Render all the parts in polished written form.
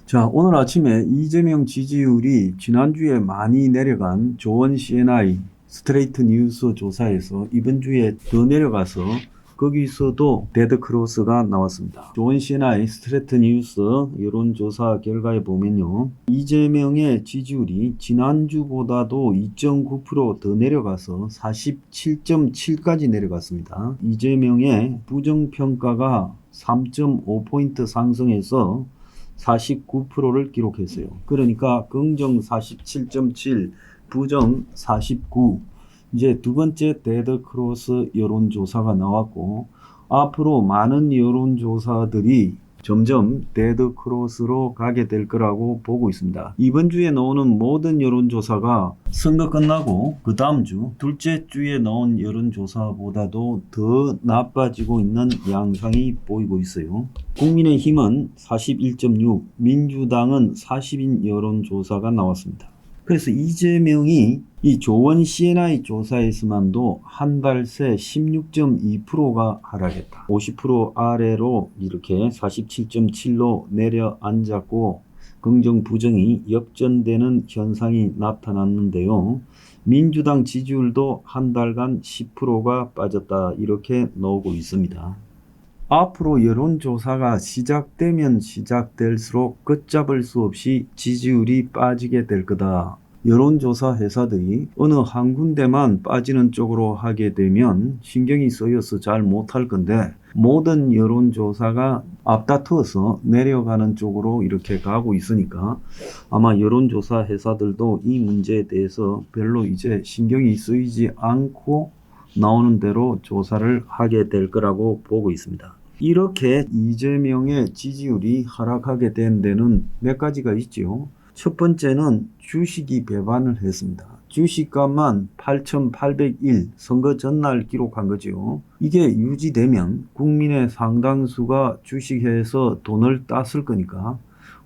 자, 오늘 아침에 이재명 지지율이 지난주에 많이 내려간 조원 CNI 스트레이트 뉴스 조사에서 이번 주에 더 내려가서 거기서도 데드크로스가 나왔습니다. 조원 CNI 스트레이트 뉴스 여론조사 결과에 보면요. 이재명의 지지율이 지난주보다도 2.9% 더 내려가서 47.7까지 내려갔습니다. 이재명의 부정평가가 3.5포인트 상승해서 49%를 기록했어요. 그러니까 긍정 47.7, 부정 49. 이제 두 번째 데드크로스 여론조사가 나왔고, 앞으로 많은 여론조사들이 점점 데드크로스로 가게 될 거라고 보고 있습니다. 이번 주에 나오는 모든 여론조사가 선거 끝나고 그 다음 주 둘째 주에 나온 여론조사보다도 더 나빠지고 있는 양상이 보이고 있어요. 국민의힘은 41.6, 민주당은 40인 여론조사가 나왔습니다. 그래서 이재명이 이 조원 CNI 조사에서만도 한 달 새 16.2%가 하락했다. 50% 아래로 이렇게 47.7로 내려앉았고 긍정 부정이 역전되는 현상이 나타났는데요. 민주당 지지율도 한 달간 10%가 빠졌다. 이렇게 나오고 있습니다. 앞으로 여론조사가 시작되면 시작될수록 걷잡을 수 없이 지지율이 빠지게 될 거다. 여론조사 회사들이 어느 한 군데만 빠지는 쪽으로 하게 되면 신경이 쓰여서 잘 못할 건데, 모든 여론조사가 앞다투어서 내려가는 쪽으로 이렇게 가고 있으니까 아마 여론조사 회사들도 이 문제에 대해서 별로 이제 신경이 쓰이지 않고 나오는 대로 조사를 하게 될 거라고 보고 있습니다. 이렇게 이재명의 지지율이 하락하게 된 데는 몇 가지가 있죠. 첫 번째는 주식이 배반을 했습니다. 주식값만 8,801 선거 전날 기록한 거죠. 이게 유지되면 국민의 상당수가 주식회에서 돈을 땄을 거니까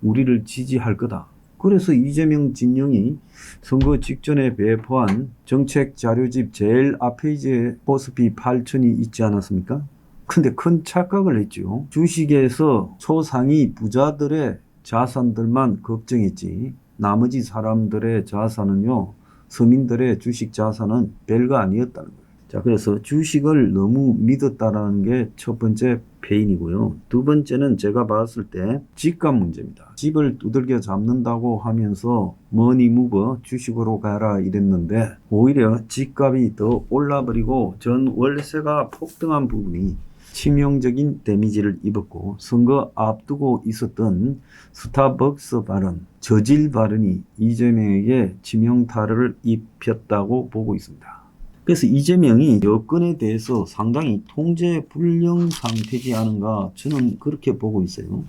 우리를 지지할 거다. 그래서 이재명 진영이 선거 직전에 배포한 정책 자료집 제일 앞페이지에 코스피 8,000이 있지 않았습니까? 근데 큰 착각을 했죠. 주식에서 초상위 부자들의 자산들만 걱정했지, 나머지 사람들의 자산은요, 서민들의 주식 자산은 별거 아니었다는 거예요. 자, 그래서 주식을 너무 믿었다라는 게 첫 번째 패인이고요. 두 번째는 제가 봤을 때 집값 문제입니다. 집을 두들겨 잡는다고 하면서 머니 무버 주식으로 가라 이랬는데 오히려 집값이 더 올라버리고 전 월세가 폭등한 부분이 치명적인 데미지를 입었고, 선거 앞두고 있었던 스타벅스 발언, 저질 발언이 이재명에게 치명타를 입혔다고 보고 있습니다. 그래서 이재명이 여건에 대해서 상당히 통제 불능 상태지 않은가, 저는 그렇게 보고 있어요.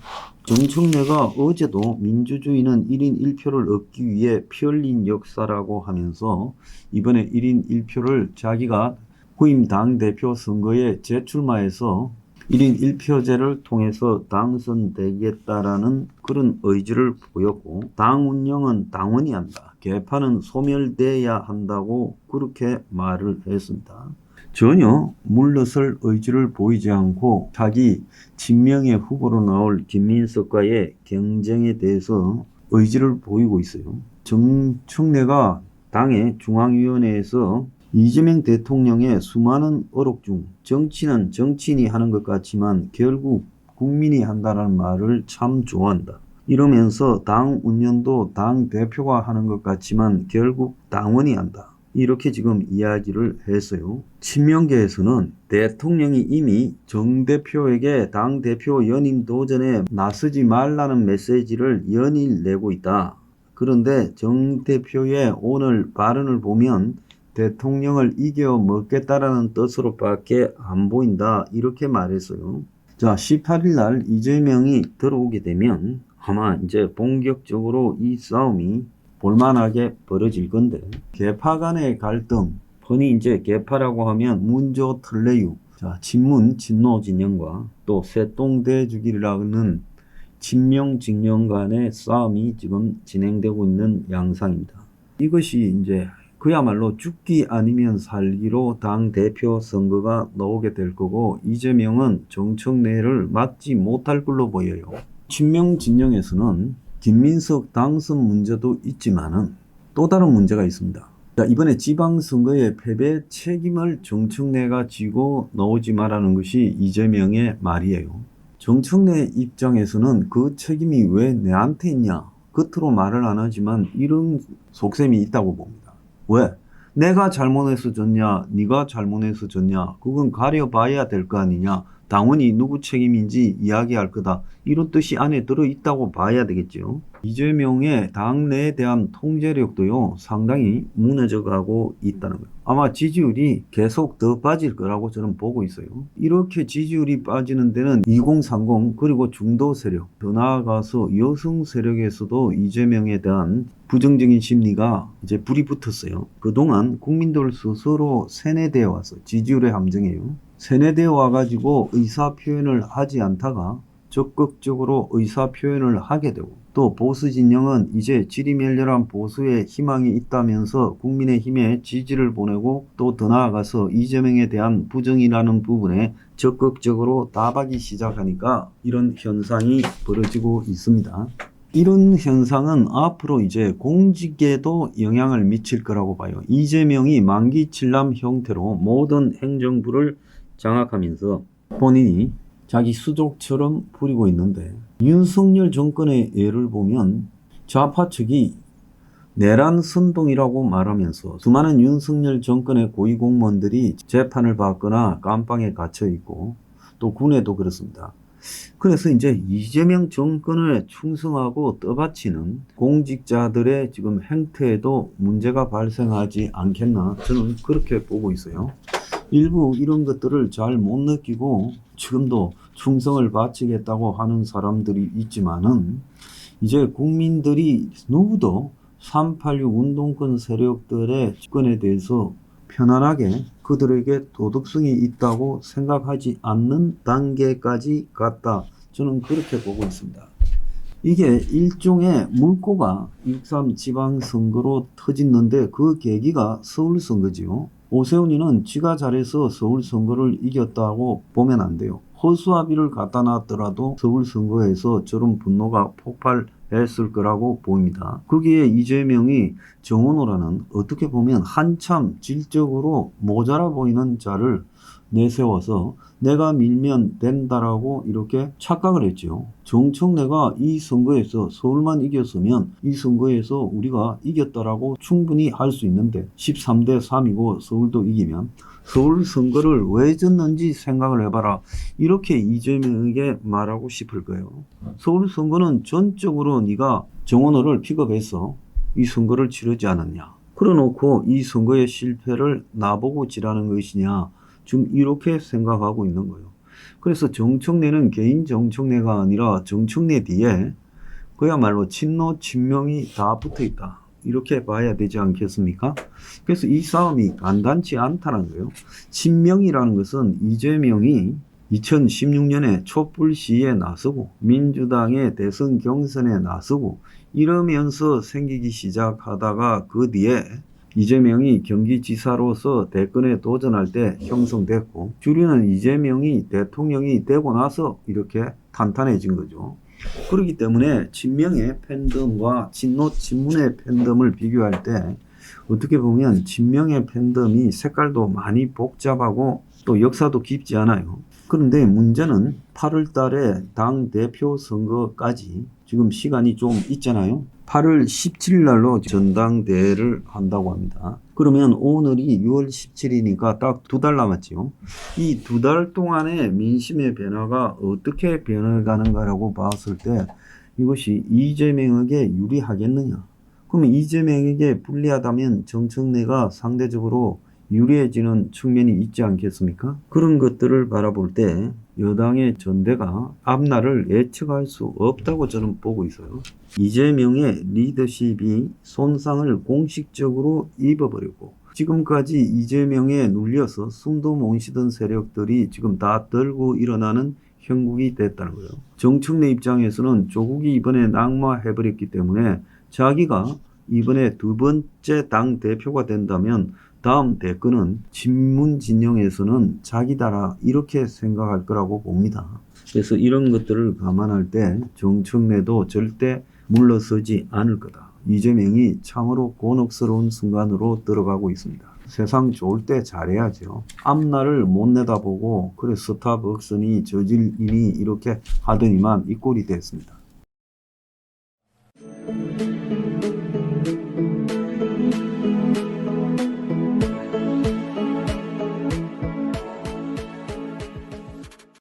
정청래가 어제도 민주주의는 1인 1표를 얻기 위해 피 흘린 역사라고 하면서 이번에 1인 1표를 자기가 후임 당대표 선거에 재출마해서 1인 1표제를 통해서 당선되겠다라는 그런 의지를 보였고, 당 운영은 당원이 한다, 개파는 소멸돼야 한다고 그렇게 말을 했습니다. 전혀 물러설 의지를 보이지 않고 자기 친명의 후보로 나올 김민석과의 경쟁에 대해서 의지를 보이고 있어요. 정청래가 당의 중앙위원회에서 이재명 대통령의 수많은 어록 중 정치는 정치인이 하는 것 같지만 결국 국민이 한다는 말을 참 좋아한다, 이러면서 당 운영도 당 대표가 하는 것 같지만 결국 당원이 한다, 이렇게 지금 이야기를 했어요. 친명계에서는 대통령이 이미 정 대표에게 당 대표 연임 도전에 나서지 말라는 메시지를 연일 내고 있다. 그런데 정 대표의 오늘 발언을 보면 대통령을 이겨 먹겠다라는 뜻으로밖에 안 보인다, 이렇게 말했어요. 자, 18일 날 이재명이 들어오게 되면 아마 이제 본격적으로 이 싸움이 볼만하게 벌어질 건데, 계파 간의 갈등, 흔히 이제 계파라고 하면 문조 틀레유, 자, 친문 친노 진영과 또 새똥대주기라는 친명 진영 간의 싸움이 지금 진행되고 있는 양상입니다. 이것이 이제 그야말로 죽기 아니면 살기로 당 대표 선거가 나오게 될 거고, 이재명은 정청래를 막지 못할 걸로 보여요. 친명 진영에서는 김민석 당선 문제도 있지만은 또 다른 문제가 있습니다. 자, 이번에 지방선거의 패배 책임을 정청래가 지고 나오지 말라는 것이 이재명의 말이에요. 정청래 입장에서는 그 책임이 왜 내한테 있냐? 겉으로 말을 안 하지만 이런 속셈이 있다고 봅니다. 왜? 내가 잘못해서 졌냐? 네가 잘못해서 졌냐? 그건 가려봐야 될 거 아니냐? 당원이 누구 책임인지 이야기할 거다. 이런 뜻이 안에 들어있다고 봐야 되겠죠. 이재명의 당내에 대한 통제력도요, 상당히 무너져가고 있다는 거예요. 아마 지지율이 계속 더 빠질 거라고 저는 보고 있어요. 이렇게 지지율이 빠지는 데는 2030 그리고 중도 세력, 더 나아가서 여성 세력에서도 이재명에 대한 부정적인 심리가 이제 불이 붙었어요. 그동안 국민들 스스로 세뇌되어 와서 지지율의 함정이에요. 세뇌되어 와가지고 의사표현을 하지 않다가 적극적으로 의사표현을 하게 되고, 또 보수 진영은 이제 지리멸렬한 보수의 희망이 있다면서 국민의힘에 지지를 보내고, 또 더 나아가서 이재명에 대한 부정이라는 부분에 적극적으로 답하기 시작하니까 이런 현상이 벌어지고 있습니다. 이런 현상은 앞으로 이제 공직에도 영향을 미칠 거라고 봐요. 이재명이 만기 칠남 형태로 모든 행정부를 장악하면서 본인이 자기 수족처럼 부리고 있는데, 윤석열 정권의 예를 보면 좌파 측이 내란 선동이라고 말하면서 수많은 윤석열 정권의 고위공무원들이 재판을 받거나 감방에 갇혀 있고, 또 군에도 그렇습니다. 그래서 이제 이재명 정권에 충성하고 떠받치는 공직자들의 지금 행태에도 문제가 발생하지 않겠나, 저는 그렇게 보고 있어요. 일부 이런 것들을 잘 못 느끼고 지금도 충성을 바치겠다고 하는 사람들이 있지만은, 이제 국민들이 누구도 386 운동권 세력들의 집권에 대해서 편안하게 그들에게 도덕성이 있다고 생각하지 않는 단계까지 갔다, 저는 그렇게 보고 있습니다. 이게 일종의 물꼬가 6.3 지방선거로 터졌는데, 그 계기가 서울선거지요. 오세훈이는 지가 잘해서 서울선거를 이겼다고 보면 안 돼요. 허수아비를 갖다 놨더라도 서울선거에서 저런 분노가 폭발했을 거라고 보입니다. 거기에 이재명이 정원호라는 어떻게 보면 한참 질적으로 모자라 보이는 자를 내세워서 내가 밀면 된다라고 이렇게 착각을 했죠. 정청래가 이 선거에서 서울만 이겼으면 이 선거에서 우리가 이겼다라고 충분히 할 수 있는데, 13대 3이고 서울도 이기면 서울 선거를 왜 졌는지 생각을 해봐라, 이렇게 이재명에게 말하고 싶을 거예요. 서울 선거는 전적으로 네가 정원호를 픽업해서 이 선거를 치르지 않았냐, 그러놓고 이 선거의 실패를 나보고 지라는 것이냐, 지금 이렇게 생각하고 있는 거예요. 그래서 정청래는 개인 정청래가 아니라 정청래 뒤에 그야말로 친노 친명이 다 붙어 있다, 이렇게 봐야 되지 않겠습니까? 그래서 이 싸움이 간단치 않다는 거예요. 친명이라는 것은 이재명이 2016년에 촛불 시위에 나서고 민주당의 대선 경선에 나서고 이러면서 생기기 시작하다가, 그 뒤에 이재명이 경기지사로서 대권에 도전할 때 형성됐고, 주류는 이재명이 대통령이 되고 나서 이렇게 탄탄해진 거죠. 그렇기 때문에 친명의 팬덤과 친노 친문의 팬덤을 비교할 때 어떻게 보면 친명의 팬덤이 색깔도 많이 복잡하고 또 역사도 깊지 않아요. 그런데 문제는 8월 달에 당대표 선거까지 지금 시간이 좀 있잖아요. 8월 17일 날로 전당대회를 한다고 합니다. 그러면 오늘이 6월 17일이니까 딱 2달 남았죠. 이 2달 동안의 민심의 변화가 어떻게 변해가는가라고 봤을 때 이것이 이재명에게 유리하겠느냐. 그러면 이재명에게 불리하다면 정청래가 상대적으로 유리해지는 측면이 있지 않겠습니까? 그런 것들을 바라볼 때 여당의 전대가 앞날을 예측할 수 없다고 저는 보고 있어요. 이재명의 리더십이 손상을 공식적으로 입어버리고, 지금까지 이재명에 눌려서 숨도 못 쉬던 세력들이 지금 다 들고 일어나는 형국이 됐다는 거예요. 정청래 입장에서는 조국이 이번에 낙마해버렸기 때문에 자기가 이번에 2번째 당대표가 된다면 다음 대권은 친문 진영에서는 자기다라, 이렇게 생각할 거라고 봅니다. 그래서 이런 것들을 감안할 때 정청래도 절대 물러서지 않을 거다. 이재명이 참으로 곤혹스러운 순간으로 들어가고 있습니다. 세상 좋을 때 잘해야죠. 앞날을 못 내다보고 그래 스타벅스니 저질 일이 이렇게 하더니만 이 꼴이 됐습니다.